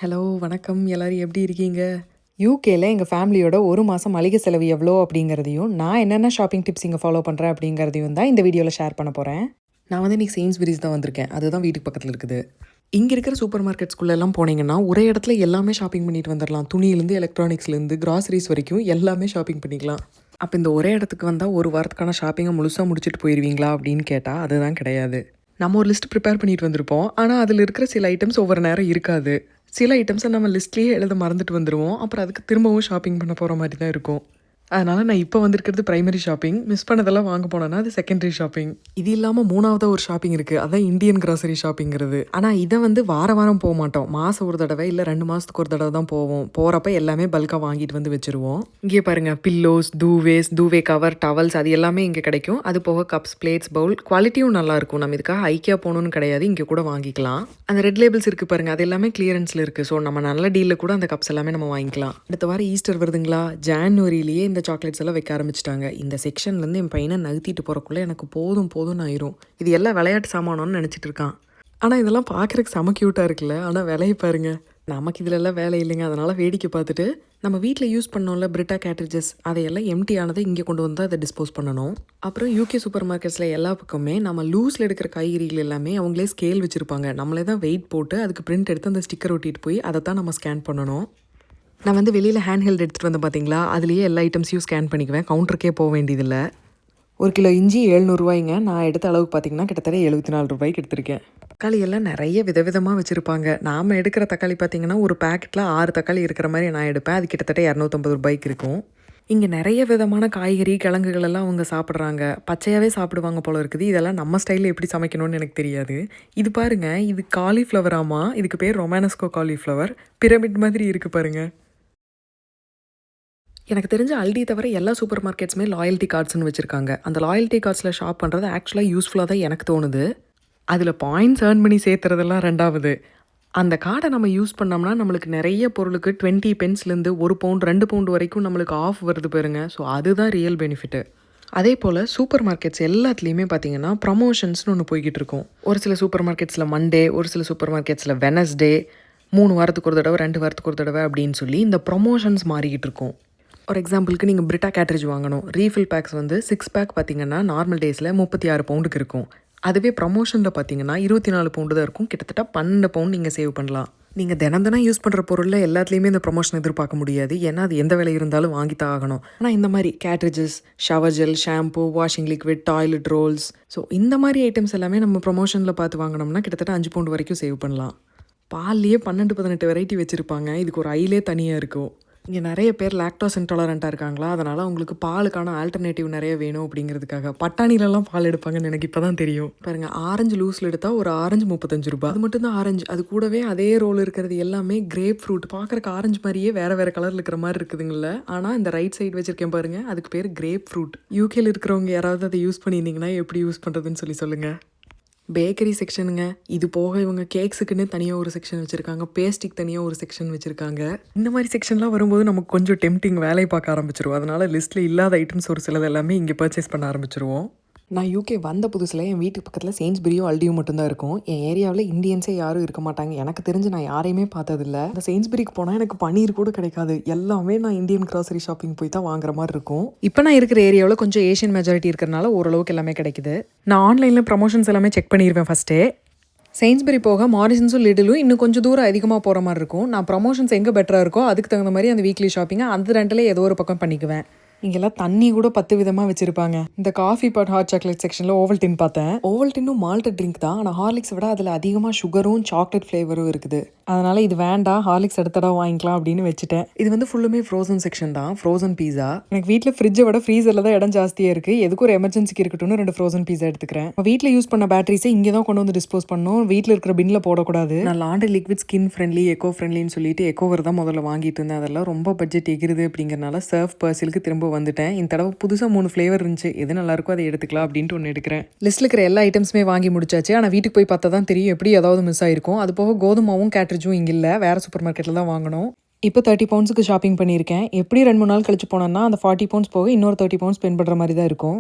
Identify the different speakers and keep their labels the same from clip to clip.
Speaker 1: Hello, வணக்கம். எல்லாரும் எப்படி இருக்கீங்க? யூகேல எங்க ஃபேமிலியோட 1 மாசம் மளிகை செலவு எவ்வளோ அப்படிங்கிறதையும், நான் என்னென்ன ஷாப்பிங் டிப்ஸ் இங்க ஃபாலோ பண்றேன் அப்படிங்கிறதையும் தான் இந்த வீடியோல ஷேர் பண்ண போறேன். நான் வந்து இன்னைக்கு செயின்ஸ்பரிஸ் தான் வந்திருக்கேன். அதுதான் வீட்டுக்கு பக்கத்துல இருக்குது. இங்க இருக்கிற சூப்பர் மார்க்கெட்ஸ்குள்ளலாம் போனீங்கன்னா, ஒரே இடத்துல எல்லாமே ஷாப்பிங் பண்ணிட்டு வந்துரலாம். துணியிலேருந்து, எலக்ட்ரானிக்ஸ்லேருந்து, கிராசரிஸ் வரைக்கும் எல்லாமே ஷாப்பிங் பண்ணிக்கலாம். அப்ப இந்த ஒரே இடத்துக்கு வந்தா 1 வாரத்துக்கான ஷாப்பிங்க முழுசா முடிச்சுட்டு போயிருவீங்களா அப்படின்னு கேட்டா, அதுதான் கிடையாது. நம்ம ஒரு லிஸ்ட் ப்ரிப்பேர் பண்ணிட்டு வந்திருப்போம். ஆனா, அதில இருக்கிற சில ஐட்டம்ஸ் ஒவ்வொரு நேரம் இருக்காது. சில ஐட்டம்ஸ நம்ம லிஸ்ட்லயே எழுத மறந்துட்டு வந்துருவோம். அப்புறம் அதுக்கு திரும்பவும் ஷாப்பிங் பண்ண போற மாரி தான் இருக்கும். அதனால நான் இப்ப வந்திருக்கிறது பிரைமரி ஷாப்பிங். மிஸ் பண்ணதெல்லாம் வாங்க போனேன்னா, அது செகண்டரி ஷாப்பிங். இது இல்லாம 3வதா ஒரு ஷாப்பிங் இருக்கு. அதான் இந்தியன் கிராசரி ஷாப்பிங்கிறது. ஆனா இத வந்து வாரம் போமாட்டோம். மாசம் ஒரு தடவ, இல்ல 2 மாசத்துக்கு ஒரு தடவ தான் போவோம். போறப்ப எல்லாமே பல்கா வாங்கிட்டு வந்து வச்சுருவோம். இங்கே பாருங்க பில்லோஸ், தூவேஸ், தூவே கவர், டவல்ஸ் அது எல்லாமே இங்க கிடைக்கும். அது போக கப்ஸ், பிளேட்ஸ், பவுல் குவாலிட்டியும் நல்லாயிருக்கும். நம்ம இதுக்காக ஐக்கியா போகணும்னு கிடையாது. இங்க கூட வாங்கிக்கலாம். அந்த ரெட் லேபிள்ஸ் இருக்கு பாருங்க. அது எல்லாமே கிளியரன்ஸ்ல இருக்கு. ஸோ நம்ம நல்ல டீல்ல கூட அந்த கப்ஸ் எல்லாமே நம்ம வாங்கிக்கலாம். அடுத்த வாரம் ஈஸ்டர் வருதுங்களா? ஜான்வரியிலேயே இந்த சாக்லேட்ஸ் எல்லாம் வைக்க ஆரம்பிச்சிட்டாங்க. இந்த செக்ஷன்லேருந்து என் பையனை நகர்த்திட்டு போகிறக்குள்ளே எனக்கு போதும்னு ஆயிரும். இது எல்லாம் விளையாட்டு சாமானோன்னு நினச்சிட்டு இருக்கான். ஆனால் இதெல்லாம் பார்க்குறக்கு செம க்யூட்டாக இருக்குல்ல. ஆனால் விலையை பாருங்க. நமக்கு இதிலெல்லாம் வேலை இல்லைங்க. அதனால் வேடிக்கை பார்த்துட்டு நம்ம வீட்டில் யூஸ் பண்ணோம்ல பிரிட்டா கேட்ரிஜஸ் அதையெல்லாம் எம்டி ஆனதை இங்கே கொண்டு வந்து அதை டிஸ்போஸ் பண்ணணும். அப்புறம் யூகே சூப்பர் மார்க்கெட்ஸில் எல்லா பக்கமே நம்ம லூஸில் எடுக்கிற காய்கறிகள் எல்லாமே அவங்களே ஸ்கேல் வச்சுருப்பாங்க. நம்மளே தான் வெயிட் போட்டு அதுக்கு பிரிண்ட் எடுத்து அந்த ஸ்டிக்கர் ஒட்டிட்டு போய் அதை தான் நம்ம ஸ்கேன் பண்ணணும். நான் வந்து வெளியில் ஹேண்ட் ஹெல்ட் எடுத்துகிட்டு வந்தேன் பார்த்தீங்களா, அதுலேயே எல்லா ஐட்டம்ஸையும் ஸ்கேன் பண்ணிக்குவேன். கவுண்டருக்கே போக வேண்டியதில்லை. 1 கிலோ இஞ்சி 700 நான் எடுத்த அளவுக்கு பார்த்தீங்கன்னா கிட்டத்தட்ட 74 ரூபாய்க்கு எடுத்திருக்கேன். தக்காளி எல்லாம் நிறைய விதவிதமாக வச்சுருப்பாங்க. நாம் எடுக்கிற தக்காளி பார்த்தீங்கன்னா ஒரு பேக்கெட்டில் 6 தக்காளி இருக்கிற மாதிரி நான் எடுப்பேன். அது கிட்டத்தட்ட 250 ரூபாய்க்கு இருக்கும். இங்கே நிறைய விதமான காய்கறி கிழங்குகள் எல்லாம் அவங்க சாப்பிட்றாங்க. பச்சையாகவே சாப்பிடுவாங்க போல இருக்குது. இதெல்லாம் நம்ம ஸ்டைலில் எப்படி சமைக்கணும்னு எனக்கு தெரியாது. இது பாருங்க, இது காலிஃப்ளவராமா. இதுக்கு பேர் ரொமானஸ்கோ காலிஃப்ளவர். பிரமிட் மாதிரி இருக்குது பாருங்க. எனக்கு தெரிஞ்ச அல்டி தவிர எல்லா சூப்பர் மார்க்கெட்ஸுமே லாயல்ட்டி கார்ட்ஸ்னு வச்சுருக்காங்க. அந்த லாயல்ட்டி கார்ட்ஸில் ஷாப் பண்ணுறது ஆக்சுவலாக யூஸ்ஃபுல்லாக தான் எனக்கு தோணுது. அதில் பாயிண்ட்ஸ் ஏர்ன் பண்ணி சேர்த்துறதெல்லாம் 2வது. அந்த கார்டை நம்ம யூஸ் பண்ணோம்னா நம்மளுக்கு நிறைய பொருளுக்கு 20 பென்ஸ்லேருந்து 1 பவுண்ட் 2 பவுண்ட் வரைக்கும் நம்மளுக்கு ஆஃப் வருது பாருங்க. ஸோ அதுதான் ரியல் பெனிஃபிட்டு. அதே போல் சூப்பர் மார்க்கெட்ஸ் எல்லாத்துலேயுமே பார்த்தீங்கன்னா ப்ரமோஷன்ஸ்னு ஒன்று போய்கிட்டு இருக்கும். ஒரு சில சூப்பர் மார்க்கெட்ஸில் மண்டே, ஒரு சில சூப்பர் மார்க்கெட்ஸில் வெனஸ்டே, 3 வாரத்துக்கு ஒரு தடவை 2 வாரத்துக்கு ஒரு தடவை அப்படின்னு சொல்லி இந்த ப்ரமோஷன்ஸ் மாறிக்கிட்டு இருக்கும். ஒரு எக்ஸாம்பிளுக்கு நீங்கள் பிரிட்டா கேட்ரிஜ் வாங்கணும். ரீஃபில் பேக்ஸ் வந்து 6 பேக் பார்த்தீங்கன்னா நார்மல் டேஸில் 36 பவுண்டுக்கு இருக்கும். அதுவே ப்ரமோஷனில் பார்த்தீங்கன்னா 24 பவுண்டு தான் இருக்கும். கிட்டத்தட்ட 12 பவுண்ட் நீங்கள் சேவ் பண்ணலாம். நீங்கள் தினம் யூஸ் பண்ணுற பொருளில் எல்லாத்துலேயுமே இந்த ப்ரமோஷன் எதிர்பார்க்க முடியாது. ஏன்னா அது எந்த விலை இருந்தாலும் வாங்கித்தான் ஆகணும். ஆனால் இந்த மாதிரி cartridges, shower gel, shampoo, washing liquid, toilet rolls, so இந்த மாதிரி ஐட்டம்ஸ் எல்லாமே நம்ம ப்ரமோஷனில் பார்த்து வாங்கினோம்னா கிட்டத்தட்ட 5 பவுண்டு வரைக்கும் சேவ் பண்ணலாம். பால்லையே 12-18 வெரைட்டி வச்சுருப்பாங்க. இதுக்கு ஒரு ஐலே தனியாக இருக்கும். இங்கே நிறைய பேர் லாக்டோஸ் இன்டாலரண்ட்டாக இருக்காங்களா, அதனால் அவங்களுக்கு பாலுக்கான ஆல்டர்னேட்டிவ் நிறைய வேணும் அப்படிங்கிறதுக்காக பட்டாணிலலாம் பால் எடுப்பாங்கன்னு எனக்கு இப்போ தான் தெரியும். பாருங்கள், ஆரஞ்சு லூஸில் எடுத்தால் ஒரு ஆரஞ்சு 35 ரூபாய். அது மட்டும் தான் ஆரஞ்சு. அது கூடவே அதே ரோல் இருக்கிறது எல்லாமே கிரேப் ஃப்ரூட். பார்க்குறக்கு ஆரஞ்சு மாதிரியே வேறு கலரில் இருக்கிற மாதிரி இருக்குதுங்கள. ஆனால் இந்த ரைட் சைடு வச்சுருக்கேன் பாருங்கள், அதுக்கு பேர் கிரேப் ஃப்ரூட். யூகேல இருக்கிறவங்க யாராவது அதை யூஸ் பண்ணியிருந்தீங்கன்னா எப்படி யூஸ் பண்ணுறதுன்னு சொல்லுங்கள். பேக்கரி செக்ஷனுங்க. இது போக இவங்க கேக்ஸுக்குன்னு தனியாக ஒரு செக்ஷன் வச்சுருக்காங்க. பேஸ்ட்ரிக்கு தனியாக ஒரு செக்ஷன் வச்சுருக்காங்க. இந்த மாதிரி செக்ஷன்லாம் வரும்போது நமக்கு கொஞ்சம் டெம்ப்டிங் வேலையை பார்க்க ஆரம்பிச்சிருவோம். அதனால் லிஸ்ட்டில் இல்லாத ஐட்டம்ஸ் ஒரு சிலது எல்லாமே இங்கே பர்ச்சேஸ் பண்ண ஆரம்பிச்சிருவோம். நான் யூகே வந்த புதுசில் என் வீட்டுக்கு பக்கத்தில் செயின்ஸ்பரியும் அல்டியும் மட்டும்தான் இருக்கும். என் ஏரியாவில் இந்தியன்ஸே யாரும் இருக்க மாட்டாங்க. எனக்கு தெரிஞ்சு நான் யாரையுமே பார்த்ததில்ல. இந்த செயின்ஸ்பரிக்கு போனால் எனக்கு பன்னீர் கூட கிடைக்காது. எல்லாமே நான் இந்தியன் கிராசரி ஷாப்பிங் போய் தான் வாங்குற மாதிரி இருக்கும். இப்போ நான் இருக்கிற ஏரியாவில் கொஞ்சம் ஏஷியன் மெஜாரிட்டி இருக்கிறனால ஓரளவுக்கு எல்லாமே கிடைக்குது. நான் ஆன்லைனில் ப்ரமோஷன்ஸ் எல்லாமே செக் பண்ணிடுவேன் ஃபஸ்ட்டே. செயின்ஸ்பரி போக மாரிசன்ஸும் லிட்டிலும் இன்னும் கொஞ்சம் தூரம் அதிகமாக போகிற மாதிரி இருக்கும். நான் ப்ரமோஷன்ஸ் எங்கே பெட்டராக இருக்கோ அதுக்கு தகுந்த மாதிரி அந்த வீக்லி ஷாப்பிங்கை அந்த ரெண்டில் ஏதோ ஒரு பக்கம் பண்ணிக்குவேன். இங்கெல்லாம் தண்ணி கூட 10 விதமாக வச்சுருப்பாங்க. இந்த காஃபி பாட் ஹாட் சாக்லேட் செக்ஷனில் ஓவல்டின் பார்த்தேன். ஓவல்டின்னும் மால்ட் ட்ரிங்க் தான். ஆனால் ஹார்லிக்ஸ் விட அதில் அதிகமாக சுகரும் சாக்லேட் ஃப்ளேவரும் இருக்குது. அதனால் இது வேண்டாம், ஹார்லிக்ஸ் அடுத்த தடவை வாங்கிக்கலாம் அப்படின்னு வச்சுட்டேன். இது வந்து ஃபுல்லுமே ஃப்ரோசன் செக்ஷன் தான். ஃப்ரோசன் பீஸா. எனக்கு வீட்டில் ஃப்ரிட்ஜை விட ஃப்ரீசரில் தான் இடம் ஜாஸ்தியாக இருக்குது. எதுக்கு ஒரு எமர்ஜென்சிக்கு இருக்கட்டும்னு 2 ஃப்ரோசன் பீஸா எடுத்துக்கிறேன். வீட்டில் யூஸ் பண்ண பேட்டரிஸை இங்கே தான் கொண்டு வந்து டிஸ்போஸ் பண்ணணும். வீட்டில் இருக்கிற பின்னில் போடக்கூடாது. நான் laundry liquid skin friendly, eco ஃப்ரெண்ட்லின்னு சொல்லிட்டு எக்கோவர் தான் முதல்ல வாங்கிட்டு இருந்தேன். அதெல்லாம் ரொம்ப பட்ஜெட் எகிருது அப்படிங்கிறனால சர்ஃப் பர்சிலுக்கு திரும்ப வந்துட்டேன். இந்த தடவை புதுசாக 3 ஃப்ளேவர் இருந்துச்சு. எது நல்லாயிருக்கோ அதை எடுத்துக்கலாம் அப்படின்ட்டு ஒன்று எடுக்கிறேன். லிஸ்ட்டில் இருக்கிற எல்லா ஐட்டம்ஸுமே வாங்கி முடிச்சாச்சு. ஆனால் வீட்டுக்கு போய் பார்த்தா தான் தெரியும் எப்படி ஏதாவது மிஸ் ஆயிருக்கும். அது போக கோதுமாவும் கேட்ரிஜும் இங்கே இல்லை, வேறு சூப்பர் மார்க்கெட்டில் தான் வாங்கணும். இப்போ 30 பவுண்ட்ஸுக்கு ஷாப்பிங் பண்ணியிருக்கேன். எப்படி 2-3 நாள் கழிச்சு போனோன்னா அந்த 40 பவுண்ட்ஸ் போக இன்னொரு 30 பவுண்ட்ஸ் ஸ்பெண்ட் பண்ணுற மாதிரி தான் இருக்கும்.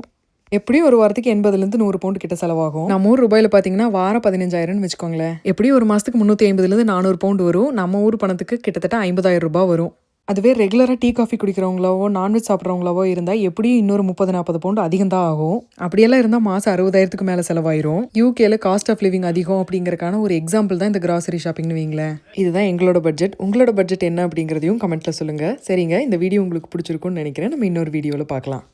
Speaker 1: எப்படியும் ஒரு வாரத்துக்கு 80லேருந்து 100 பவுண்ட் கிட்ட செலவாகும். நம்ம ஊர் ரூபாயில பார்த்தீங்கன்னா வாரம் 15,000ன்னு வச்சுக்கோங்களேன். எப்படியும் ஒரு மாசத்துக்கு 350லேருந்து 400 பவுண்ட் வரும். நம்ம ஊர் பணத்துக்கு கிட்டத்தட்ட 50,000 ரூபாய் வரும். அதுவே ரெகுலரா டீ, காஃபி குடிக்கிறவங்களாவோ, நான்வெஜ் சாப்பிட்றவங்களாவோ இருந்தா எப்படியும் இன்னொரு 30, 40 பவுண்ட் அதிகம் தான் ஆகும். அப்படியெல்லாம் இருந்தா மாசம் 60,000க்கு மேல செலவாயிரும். யூகேல காஸ்ட் ஆஃப் லிவிங் அதிகம் அப்படிங்கறக்கான ஒரு எக்ஸாம்பிள் தான் இந்த கிராசரி ஷாப்பிங்னு வைங்களேன். இதுதான் எங்களோட பட்ஜெட். உங்களோட பட்ஜெட் என்ன அப்படிங்கிறதையும் கமெண்ட்ல சொல்லுங்க. சரிங்க, இந்த வீடியோ உங்களுக்கு பிடிச்சிருக்கும்னு நினைக்கிறேன். நம்ம இன்னொரு வீடியோல பார்க்கலாம்.